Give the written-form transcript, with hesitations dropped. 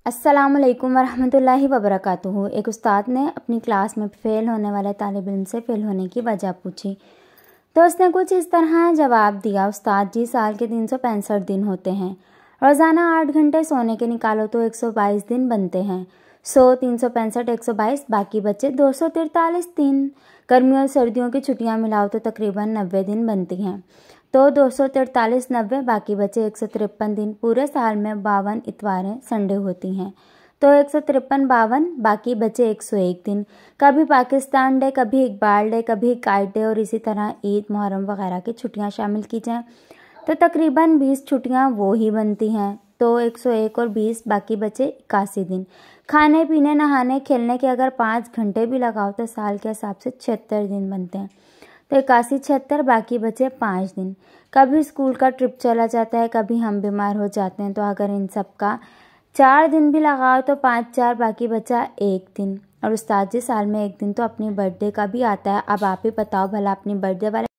अस्सलामुअलैकुम वरहमतुल्लाहि वबरकातुहू। एक उस्ताद ने अपनी क्लास में फ़ेल होने वाले तालिब इल्म से फ़ेल होने की वजह पूछी तो उसने कुछ इस तरह जवाब दिया। उस्ताद जी, साल के 365 दिन होते हैं। रोज़ाना 8 घंटे सोने के निकालो तो 122 दिन बनते हैं। 100, 365, 122, बाकी बचे 243 दिन। गर्मियों और सर्दियों की छुट्टियां मिलाओ तो तकरीबन 90 दिन बनती हैं। तो 243, 90, बाकी बचे 153 दिन। पूरे साल में 52 इतवारें संडे होती हैं। तो 153, 52, बाकी बचे 101 दिन। कभी पाकिस्तान डे, कभी इकबाल डे, कभी काइट डे और इसी तरह ईद, मुहर्रम वगैरह की छुट्टियां शामिल की जाएं तो तकरीबन 20 छुट्टियां वो ही बनती हैं। तो 101 और 20, बाकी बचे 81 दिन। खाने पीने, नहाने, खेलने के अगर 5 घंटे भी लगाओ तो साल के हिसाब से 76 दिन बनते हैं। तो 81, 76, बाकी बचे 5 दिन। कभी स्कूल का ट्रिप चला जाता है, कभी हम बीमार हो जाते हैं। तो अगर इन सब का 4 दिन भी लगाओ तो 5, 4, बाकी बचा 1 दिन। और उस्ताद जी, साल में 1 दिन तो अपनी बर्थडे का भी आता है। अब आप ही बताओ भला, अपनी बर्थडे वाले